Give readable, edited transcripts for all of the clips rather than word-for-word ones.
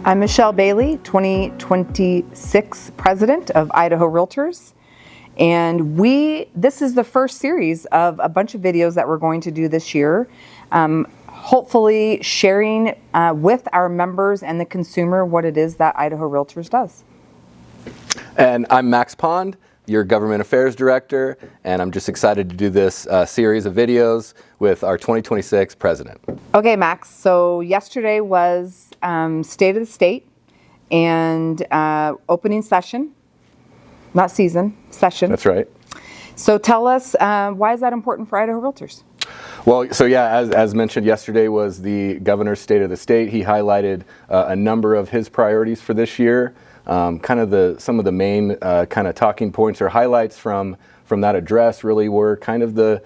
I'm Michelle Bailey, 2026 president of Idaho REALTORS. And this is the first series of a bunch of videos that we're going to do this year, hopefully sharing with our members and the consumer what it is that Idaho REALTORS does. And I'm Max Pond, your Government Affairs Director, and I'm just excited to do this series of videos with our 2026 president. Okay, Max, so yesterday was State of the State and opening session. Not season, session. That's right. So tell us, why is that important for Idaho REALTORS? Well, so yeah, as mentioned, yesterday was the Governor's State of the State. He highlighted a number of his priorities for this year. Some of the main kind of talking points or highlights from that address really were kind of the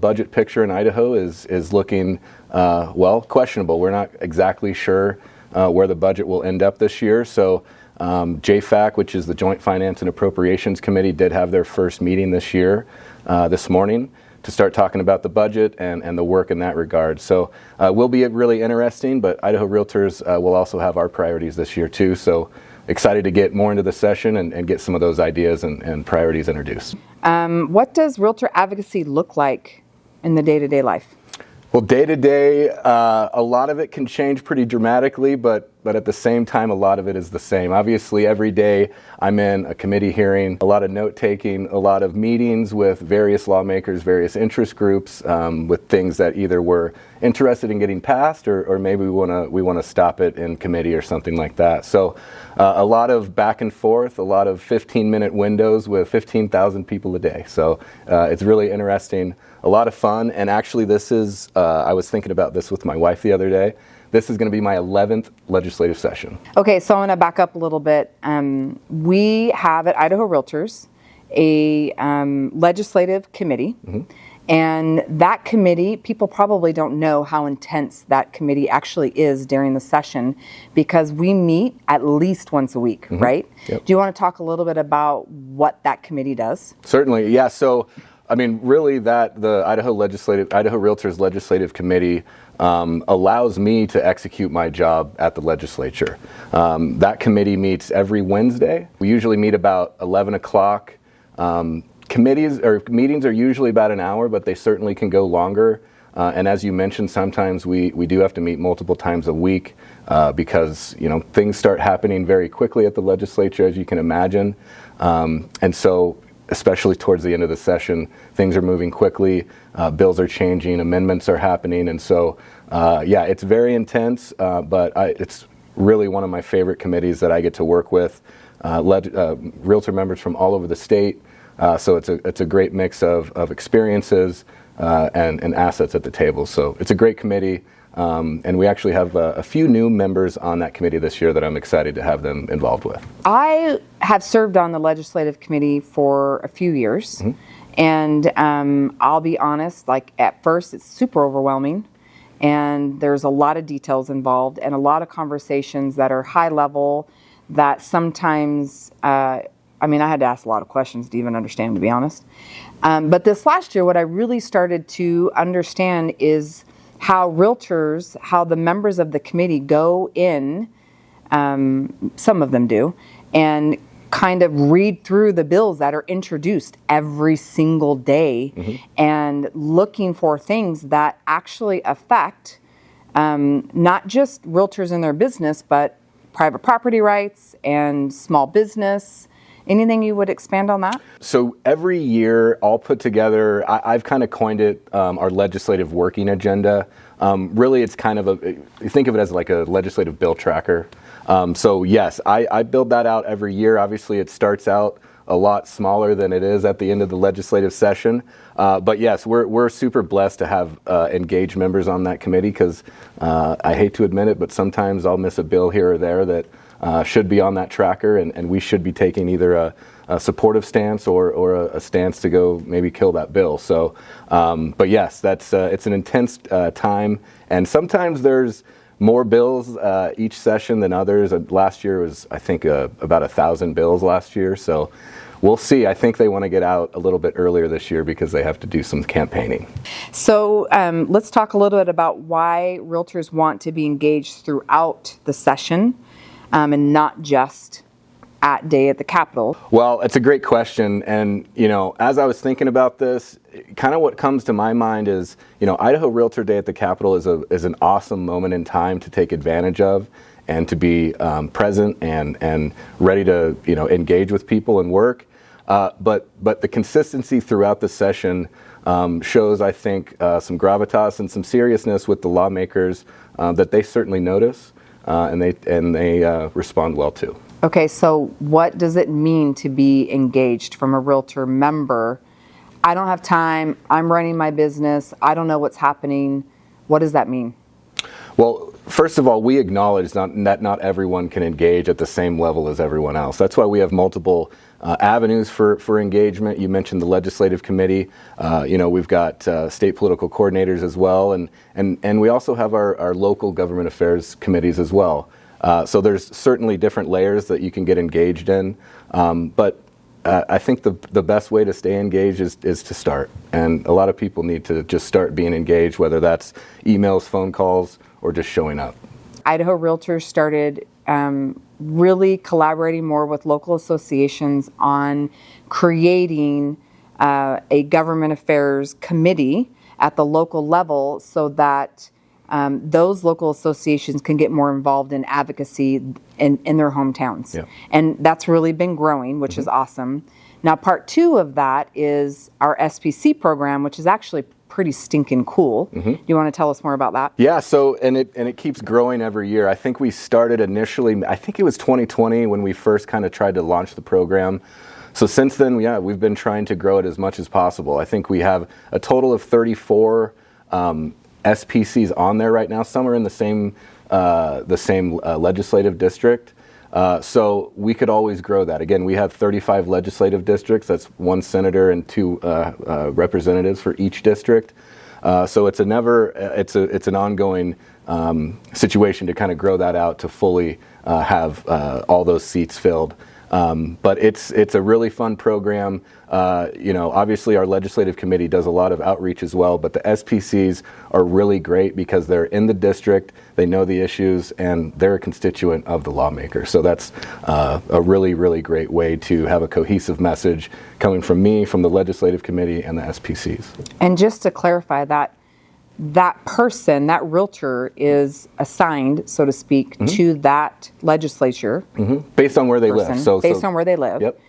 budget picture in Idaho is looking questionable. We're not exactly sure where the budget will end up this year. So JFAC, which is the Joint Finance and Appropriations Committee, did have their first meeting this morning, to start talking about the budget and the work in that regard. So will be really interesting, but Idaho REALTORS will also have our priorities this year too. So excited to get more into the session and get some of those ideas and priorities introduced. What does realtor advocacy look like in the day-to-day life? Well, day-to-day, a lot of it can change pretty dramatically, but at the same time, a lot of it is the same. Obviously, every day I'm in a committee hearing, a lot of note-taking, a lot of meetings with various lawmakers, various interest groups, with things that either we're interested in getting passed or maybe we want to stop it in committee or something like that. So a lot of back and forth, a lot of 15-minute windows with 15,000 people a day. So it's really interesting. A lot of fun, and actually this is, I was thinking about this with my wife the other day. This is going to be my 11th legislative session. Okay, so I'm going to back up a little bit. We have at Idaho REALTORS a legislative committee, and that committee, people probably don't know how intense that committee actually is during the session because we meet at least once a week, right? Yep. Do you want to talk a little bit about what that committee does? Certainly, yeah. So I mean, really, the Idaho REALTORS Legislative Committee allows me to execute my job at the legislature. That committee meets every Wednesday. We usually meet about 11 o'clock. Meetings are usually about an hour, but they certainly can go longer. And as you mentioned, sometimes we do have to meet multiple times a week because things start happening very quickly at the legislature, as you can imagine, and so, especially towards the end of the session, things are moving quickly, bills are changing, amendments are happening, and so, yeah, it's very intense, but it's really one of my favorite committees that I get to work with, Realtor members from all over the state, so it's a great mix of experiences and assets at the table. So it's a great committee, and we actually have a few new members on that committee this year that I'm excited to have them involved with. I have served on the legislative committee for a few years, and I'll be honest, like at first it's super overwhelming, and there's a lot of details involved and a lot of conversations that are high level that sometimes, I had to ask a lot of questions to even understand, to be honest. But this last year, what I really started to understand is how the members of the committee go in, some of them do, and kind of read through the bills that are introduced every single day and looking for things that actually affect not just realtors in their business, but private property rights and small business. Anything you would expand on that? So every year I'll put together, I've kind of coined it our legislative working agenda. Really it's kind of you think of it as like a legislative bill tracker. So yes, I build that out every year. Obviously it starts out a lot smaller than it is at the end of the legislative session. But yes, we're super blessed to have engaged members on that committee because I hate to admit it, but sometimes I'll miss a bill here or there that should be on that tracker, and we should be taking either a supportive stance or a stance to go maybe kill that bill. So, but yes, it's an intense time, and sometimes there's more bills each session than others. Last year was, I think, about 1,000 bills last year. So we'll see. I think they want to get out a little bit earlier this year because they have to do some campaigning. So let's talk a little bit about why realtors want to be engaged throughout the session and not just at day at the Capitol. Well, it's a great question. And, as I was thinking about this, kind of what comes to my mind is, Idaho Realtor Day at the Capitol is an awesome moment in time to take advantage of and to be present and ready to, engage with people and work. But the consistency throughout the session shows, I think, some gravitas and some seriousness with the lawmakers that they certainly notice and they respond well to. Okay, so what does it mean to be engaged from a realtor member? I don't have time. I'm running my business. I don't know what's happening. What does that mean? Well, first of all, we acknowledge that not everyone can engage at the same level as everyone else. That's why we have multiple avenues for engagement. You mentioned the legislative committee. We've got state political coordinators as well, and we also have our local government affairs committees as well. So there's certainly different layers that you can get engaged in, but I think the best way to stay engaged is to start. And a lot of people need to just start being engaged, whether that's emails, phone calls, or just showing up. Idaho Realtors started really collaborating more with local associations on creating a government affairs committee at the local level so that those local associations can get more involved in advocacy in their hometowns. Yeah. And that's really been growing, which is awesome. Now, part 2 of that is our SPC program, which is actually pretty stinking cool. Do you want to tell us more about that? Yeah, so and it keeps growing every year. I think we started initially, I think it was 2020 when we first kind of tried to launch the program. So since then, we've been trying to grow it as much as possible. I think we have a total of 34 SPCs on there right now. Some are in the same legislative district. So we could always grow that. Again, we have 35 legislative districts. That's 1 senator and 2 representatives for each district. So it's an ongoing situation to kind of grow that out to fully have all those seats filled. But it's a really fun program. Obviously our legislative committee does a lot of outreach as well, but the SPCs are really great because they're in the district, they know the issues, and they're a constituent of the lawmaker. So that's a really, really great way to have a cohesive message coming from me, from the legislative committee, and the SPCs. And just to clarify that person, that realtor, is assigned, so to speak, to that legislature. Based on where they live. Based on where they live. Yep.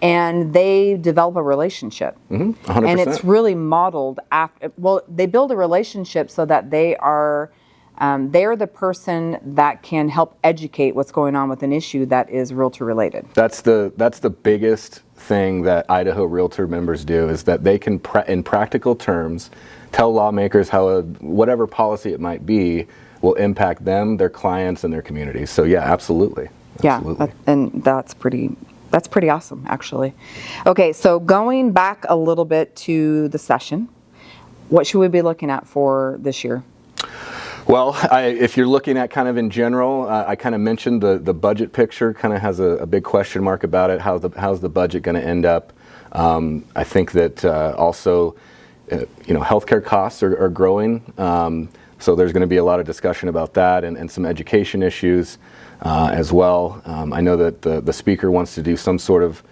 And they develop a relationship. 100%. And it's really modeled after, they build a relationship so that they're the person that can help educate what's going on with an issue that is realtor related. That's the biggest thing that Idaho Realtor members do, is that they can, in practical terms, tell lawmakers how whatever policy it might be will impact them, their clients, and their communities. So yeah, absolutely. Yeah, and that's pretty awesome, actually. Okay, so going back a little bit to the session, what should we be looking at for this year? Well, if you're looking at kind of in general, I kind of mentioned the budget picture kind of has a big question mark about it. How's the budget going to end up? I think that also, healthcare costs are growing. So there's going to be a lot of discussion about that and some education issues as well. I know that the speaker wants to do some sort of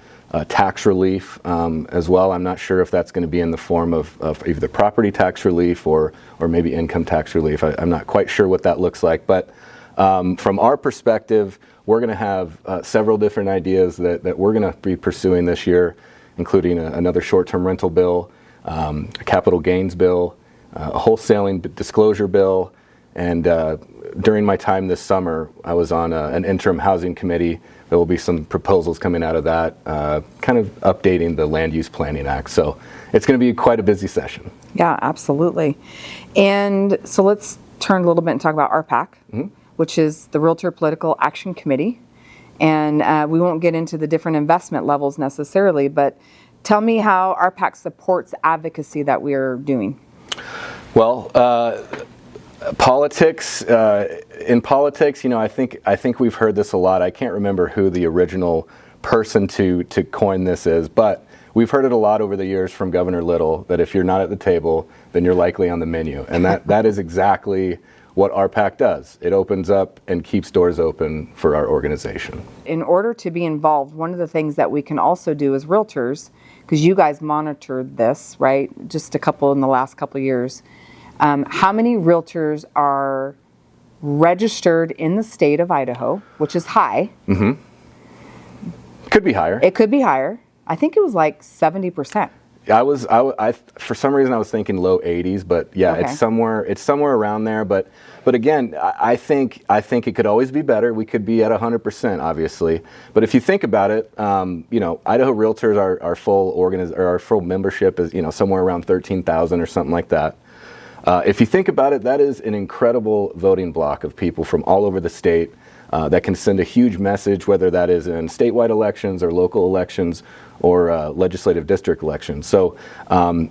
tax relief as well. I'm not sure if that's going to be in the form of either property tax relief or maybe income tax relief. I'm not quite sure what that looks like. But from our perspective, we're going to have several different ideas that we're going to be pursuing this year, including another short-term rental bill, a capital gains bill, a wholesaling disclosure bill, and during my time this summer, I was on an interim housing committee. There will be some proposals coming out of that, kind of updating the Land Use Planning Act. So it's going to be quite a busy session. Yeah, absolutely. And so let's turn a little bit and talk about RPAC, which is the Realtor Political Action Committee. And we won't get into the different investment levels necessarily, but tell me how RPAC supports advocacy that we are doing. Well, politics. In politics, I think we've heard this a lot. I can't remember who the original person to coin this is, but we've heard it a lot over the years from Governor Little that if you're not at the table, then you're likely on the menu. And that is exactly what RPAC does. It opens up and keeps doors open for our organization. In order to be involved, one of the things that we can also do as realtors, because you guys monitored this, right, just in the last couple of years, how many realtors are registered in the state of Idaho, which is high. Mm-hmm. Could be higher. It could be higher. I think it was like 70%. I for some reason I was thinking low 80s, but yeah, Okay. it's somewhere around there. But again, I think it could always be better. We could be at 100%, obviously. But if you think about it, Idaho Realtors, our full membership is somewhere around 13,000 or something like that. If you think about it, that is an incredible voting block of people from all over the state that can send a huge message, whether that is in statewide elections or local elections or legislative district elections. So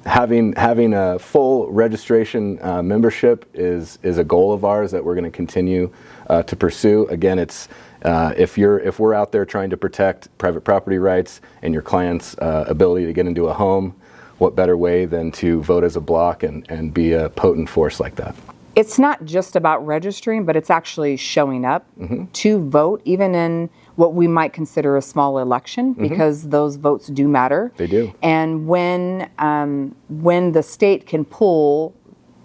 having a full registration membership is a goal of ours that we're going to continue to pursue. Again, it's if we're out there trying to protect private property rights and your client's ability to get into a home, what better way than to vote as a block and be a potent force like that? It's not just about registering, but it's actually showing up to vote, even in what we might consider a small election, because those votes do matter. They do. And when the state can pull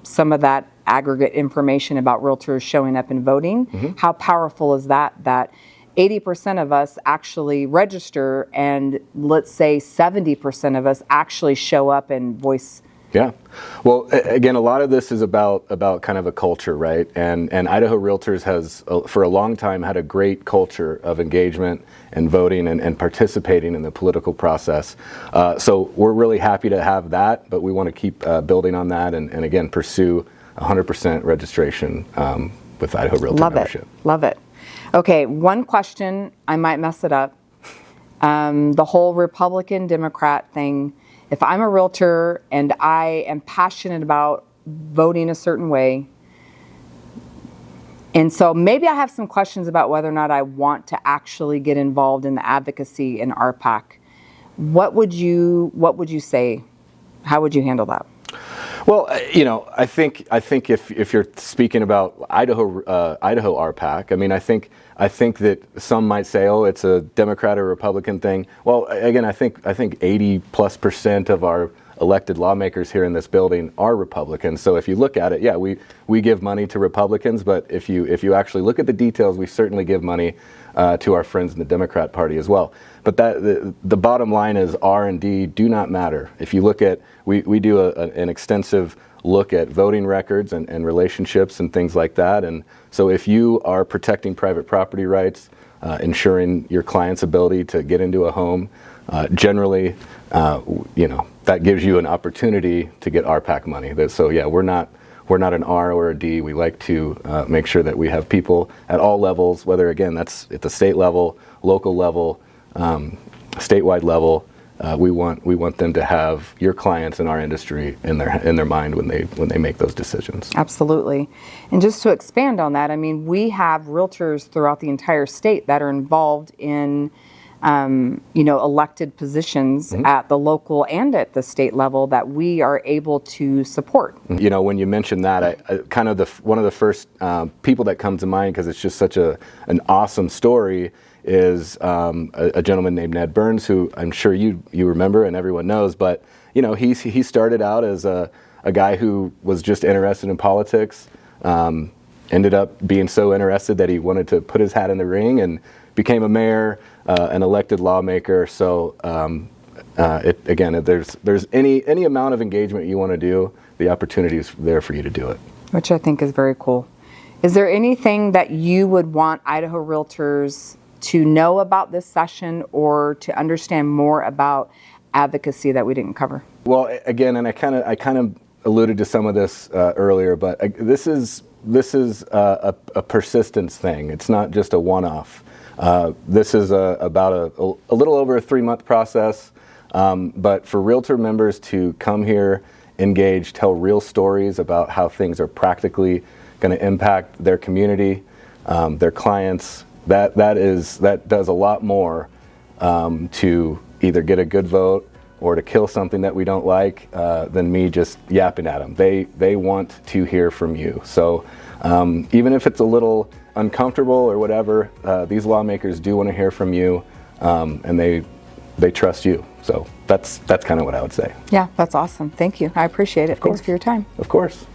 some of that aggregate information about realtors showing up and voting, how powerful is that? That 80% of us actually register, and let's say 70% of us actually show up and voice. Yeah. Well, again, a lot of this is about kind of a culture, right? And Idaho Realtors has, for a long time, had a great culture of engagement and voting and participating in the political process. So we're really happy to have that, but we want to keep building on that and again, pursue 100% registration with Idaho Realtor membership. Love it. Okay, one question, I might mess it up. The whole Republican-Democrat thing. If I'm a realtor and I am passionate about voting a certain way, and so maybe I have some questions about whether or not I want to actually get involved in the advocacy in RPAC, what would you say? How would you handle that? Well, I think if you're speaking about Idaho RPAC, I mean, I think that some might say, oh, it's a Democrat or Republican thing. Well, again, I think 80+% of our elected lawmakers here in this building are Republicans. So if you look at it, yeah, we give money to Republicans, but if you actually look at the details, we certainly give money to our friends in the Democrat Party as well. But the bottom line is R&D do not matter. If you look at, we do an extensive look at voting records and relationships and things like that. And so if you are protecting private property rights, ensuring your client's ability to get into a home, generally, that gives you an opportunity to get RPAC money. So yeah, we're not an R or a D. We like to make sure that we have people at all levels, whether again that's at the state level, local level, statewide level. We want them to have your clients in our industry in their mind when they make those decisions. Absolutely. And just to expand on that, I mean, we have realtors throughout the entire state that are involved in elected positions at the local and at the state level that we are able to support. When you mentioned that, I kind of one of the first people that comes to mind, because it's just such an awesome story, is a gentleman named Ned Burns, who I'm sure you remember and everyone knows. But he started out as a guy who was just interested in politics, ended up being so interested that he wanted to put his hat in the ring and became a mayor, an elected lawmaker. So again, there's any amount of engagement you want to do, the opportunity is there for you to do it. Which I think is very cool. Is there anything that you would want Idaho Realtors to know about this session or to understand more about advocacy that we didn't cover? Well, again, and I kind of alluded to some of this earlier, but this is a persistence thing. It's not just a one-off. This is about a little over a 3-month process, but for Realtor members to come here, engage, tell real stories about how things are practically going to impact their community, their clients, that does a lot more to either get a good vote or to kill something that we don't like than me just yapping at them. They want to hear from you. So even if it's a little uncomfortable or whatever, these lawmakers do want to hear from you, and they trust you. So that's kind of what I would say. Yeah, that's awesome. Thank you. I appreciate it. Thanks for your time. Of course.